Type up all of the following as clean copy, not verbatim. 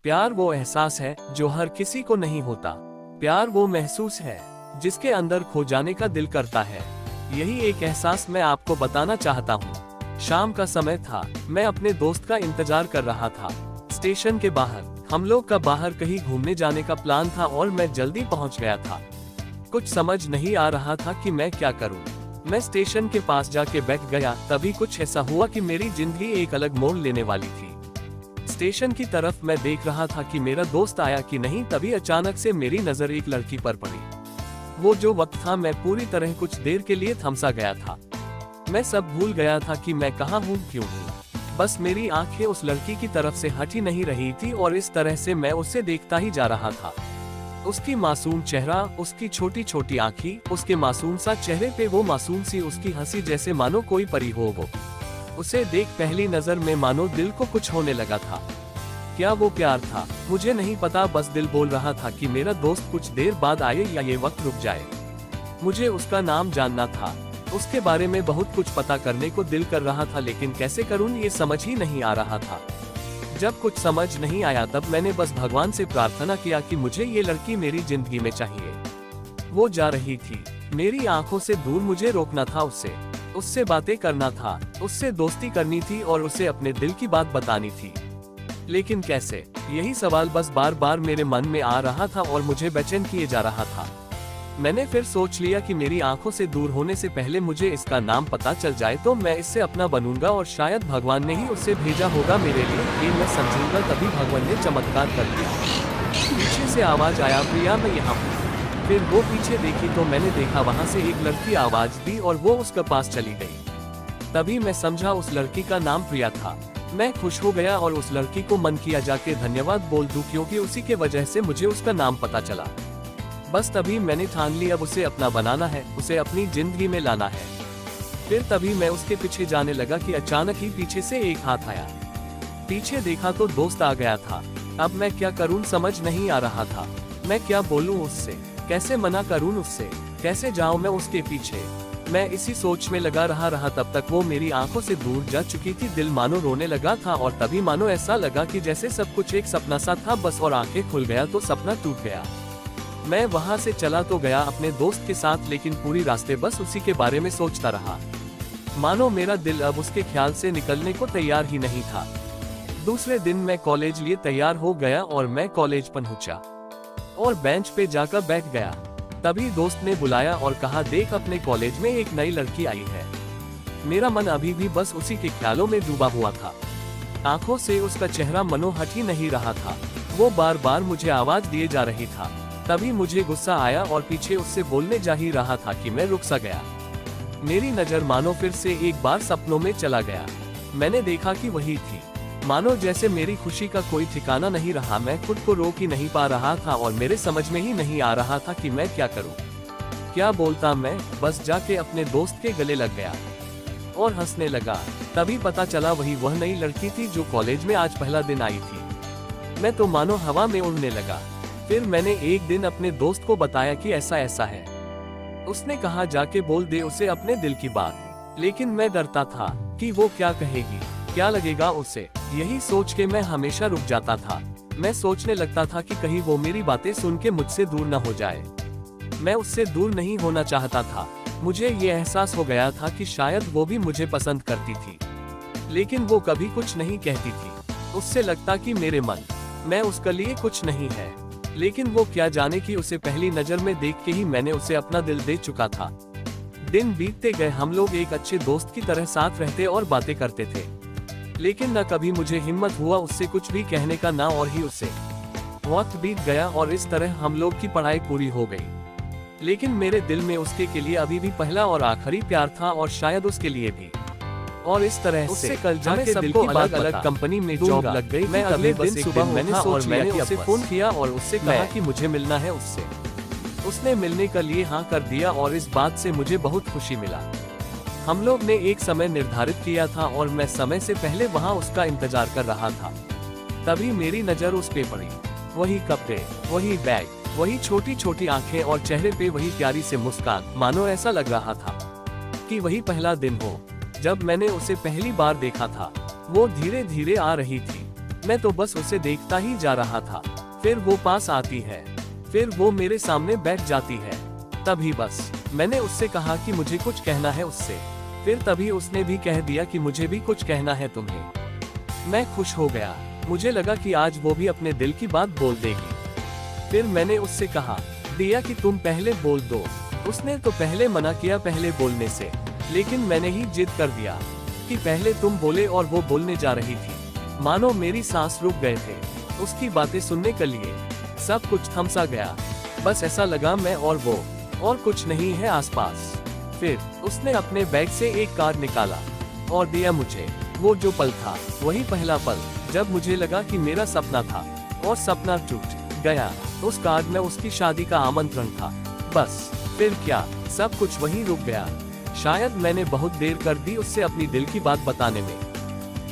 प्यार वो एहसास है जो हर किसी को नहीं होता। प्यार वो महसूस है जिसके अंदर खो जाने का दिल करता है। यही एक एहसास मैं आपको बताना चाहता हूँ। शाम का समय था, मैं अपने दोस्त का इंतजार कर रहा था स्टेशन के बाहर। हम लोग का बाहर कहीं घूमने जाने का प्लान था और मैं जल्दी पहुँच गया था। कुछ समझ नहीं आ रहा था कि मैं क्या करूँ। मैं स्टेशन के पास जाके बैठ गया। तभी कुछ ऐसा हुआ कि मेरी जिंदगी एक अलग मोड़ लेने वाली थी। स्टेशन की तरफ मैं देख रहा था कि मेरा दोस्त आया कि नहीं, तभी अचानक से मेरी नजर एक लड़की पर पड़ी। वो जो वक्त था, मैं पूरी तरह कुछ देर के लिए थमसा गया था। मैं सब भूल गया था कि मैं कहाँ हूँ, क्यों हूँ। बस मेरी आंखें उस लड़की की तरफ से हट ही नहीं रही थी और इस तरह से मैं उसे देखता ही जा रहा था। उसकी मासूम चेहरा, उसकी छोटी छोटी आँखें, उसके मासूम सा चेहरे पे वो मासूम सी उसकी हंसी, जैसे मानो कोई परी हो वो। उसे देख पहली नजर में मानो दिल को कुछ होने लगा था। क्या वो प्यार था? मुझे नहीं पता, बस दिल बोल रहा था कि मेरा दोस्त कुछ देर बाद आए या ये वक्त रुक जाए। मुझे उसका नाम जानना था, उसके बारे में बहुत कुछ पता करने को दिल कर रहा था, लेकिन कैसे करूं ये समझ ही नहीं आ रहा था। जब कुछ समझ नहीं आया तब मैंने बस भगवान से प्रार्थना किया कि मुझे ये लड़की मेरी जिंदगी में चाहिए। वो जा रही थी, मेरी आंखों से दूर, मुझे रोकना था उससे बातें करना था, उससे दोस्ती करनी थी और उसे अपने दिल की बात बतानी थी। लेकिन कैसे? यही सवाल बस बार बार मेरे मन में आ रहा था और मुझे बेचैन किए जा रहा था। मैंने फिर सोच लिया कि मेरी आंखों से दूर होने से पहले मुझे इसका नाम पता चल जाए तो मैं इससे अपना बनूंगा और शायद भगवान ने ही उसे भेजा होगा मेरे लिए, ये मैं समझूंगा। तभी भगवान ने चमत्कार कर दिया। पीछे से आवाज आया, प्रिया मैं यहाँ हूँ। फिर वो पीछे देखी तो मैंने देखा वहाँ से एक लड़की आवाज दी और वो उसके पास चली गई। तभी मैं समझा उस लड़की का नाम प्रिया था। मैं खुश हो गया और उस लड़की को मन किया जाके धन्यवाद बोल दूं, क्योंकि उसी के वजह से मुझे उसका नाम पता चला। बस तभी मैंने ठान लिया, अब उसे अपना बनाना है, उसे अपनी जिंदगी में लाना है। फिर तभी मैं उसके पीछे जाने लगा कि अचानक ही पीछे से एक हाथ आया। पीछे देखा तो दोस्त आ गया था। अब मैं क्या करूं समझ नहीं आ रहा था। मैं क्या बोलूं उससे, कैसे मना करूं उससे, कैसे जाऊं मैं उसके पीछे। मैं इसी सोच में लगा रहा तब तक वो मेरी आंखों से दूर जा चुकी थी। दिल मानो रोने लगा था और तभी मानो ऐसा लगा कि जैसे सब कुछ एक सपना सा था बस, और आंखें खुल गया तो सपना टूट गया। मैं वहां से चला तो गया अपने दोस्त के साथ, लेकिन पूरी रास्ते बस उसी के बारे में सोचता रहा। मानो मेरा दिल अब उसके ख्याल से निकलने को तैयार ही नहीं था। दूसरे दिन मैं कॉलेज लिए तैयार हो गया और मैं कॉलेज पहुंचा और बेंच पे जाकर बैठ गया। तभी दोस्त ने बुलाया और कहा, देख अपने कॉलेज में एक नई लड़की आई है। मेरा मन अभी भी बस उसी के ख्यालों में डूबा हुआ था। आंखों से उसका चेहरा मनो हट ही नहीं रहा था। वो बार बार मुझे आवाज दिए जा रही था। तभी मुझे गुस्सा आया और पीछे उससे बोलने जा ही रहा था कि मैं रुक सा गया। मेरी नजर मानो फिर से एक बार सपनों में चला गया। मैंने देखा कि वही थी। मानो जैसे मेरी खुशी का कोई ठिकाना नहीं रहा। मैं खुद को रोक ही नहीं पा रहा था और मेरे समझ में ही नहीं आ रहा था कि मैं क्या करूं, क्या बोलता। मैं बस जाके अपने दोस्त के गले लग गया और हंसने लगा। तभी पता चला वही वह नई लड़की थी जो कॉलेज में आज पहला दिन आई थी। मैं तो मानो हवा में उड़ने लगा। फिर मैंने एक दिन अपने दोस्त को बताया कि ऐसा ऐसा है। उसने कहा, जाके बोल दे उसे अपने दिल की बात। लेकिन मैं डरता था कि वो क्या कहेगी, क्या लगेगा उसे। यही सोच के मैं हमेशा रुक जाता था। मैं सोचने लगता था कि कहीं वो मेरी बातें सुन के मुझसे दूर न हो जाए। मैं उससे दूर नहीं होना चाहता था। मुझे ये एहसास हो गया था कि शायद वो भी मुझे पसंद करती थी, लेकिन वो कभी कुछ नहीं कहती थी। उससे लगता कि मेरे मन मैं उसके लिए कुछ नहीं है। लेकिन वो क्या जाने कि उसे पहली नजर में देख के ही मैंने उसे अपना दिल दे चुका था। दिन बीतते गए, हम लोग एक अच्छे दोस्त की तरह साथ रहते और बातें करते थे, लेकिन न कभी मुझे हिम्मत हुआ उससे कुछ भी कहने का, ना और ही उससे। वक्त बीत गया और इस तरह हम लोग की पढ़ाई पूरी हो गई। लेकिन मेरे दिल में उसके के लिए अभी भी पहला और आखिरी प्यार था और शायद उसके लिए भी। और इस तरह से कल जाके सबको अलग अलग कंपनी में जॉब लग गई। मैं अगले दिन सुबह मैंने सोच लिया कि उसे फोन किया और उससे कहा कि मुझे मिलना है उससे। उसने मिलने के लिए हाँ कर दिया और इस बात से मुझे बहुत खुशी मिला। हम लोग ने एक समय निर्धारित किया था और मैं समय से पहले वहाँ उसका इंतजार कर रहा था। तभी मेरी नजर उस पे पड़ी। वही कपड़े, वही बैग, वही छोटी छोटी आंखें और चेहरे पे वही प्यारी से मुस्कान। मानो ऐसा लग रहा था कि वही पहला दिन हो जब मैंने उसे पहली बार देखा था। वो धीरे धीरे आ रही थी। मैं तो बस उसे देखता ही जा रहा था। फिर वो पास आती है, फिर वो मेरे सामने बैठ जाती है। तभी बस मैंने उससे कहा कि मुझे कुछ कहना है उससे। फिर तभी उसने भी कह दिया कि मुझे भी कुछ कहना है तुम्हें। मैं खुश हो गया, मुझे लगा कि आज वो भी अपने दिल की बात बोल देगी। फिर मैंने उससे कहा, दिया कि तुम पहले बोल दो। उसने तो पहले मना किया पहले बोलने से, लेकिन मैंने ही जिद कर दिया कि पहले तुम बोले और वो बोलने जा रही थी। मानो मेरी सांस रुक गए थे उसकी बातें सुनने के लिए। सब कुछ थमसा गया, बस ऐसा लगा मैं और वो, और कुछ नहीं है आसपास। फिर उसने अपने बैग से एक कार्ड निकाला और दिया मुझे। वो जो पल था वही पहला पल जब मुझे लगा कि मेरा सपना था और सपना टूट गया। उस कार्ड में उसकी शादी का आमंत्रण था। बस फिर क्या, सब कुछ वहीं रुक गया। शायद मैंने बहुत देर कर दी उससे अपनी दिल की बात बताने में,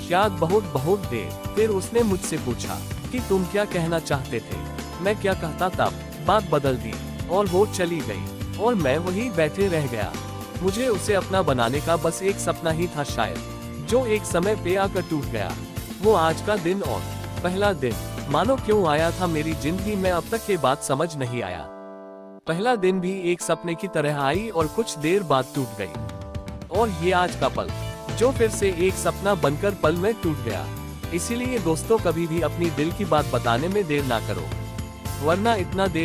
शायद बहुत देर। फिर उसने मुझसे पूछा कि तुम क्या कहना चाहते थे। मैं क्या कहता, तब बात बदल दी और वो चली गई और मैं वहीं बैठे रह गया। मुझे उसे अपना बनाने का बस एक सपना ही था शायद, जो एक समय पे आकर टूट गया। वो आज का दिन और पहला दिन मानो क्यों आया था मेरी जिंदगी में, अब तक ये बात समझ नहीं आया। पहला दिन भी एक सपने की तरह आई और कुछ देर बाद टूट गई। और ये आज का पल जो फिर से एक सपना बनकर पल में टूट गया। इसीलिए दोस्तों, कभी भी अपनी दिल की बात बताने में देर ना करो, वरना इतना देर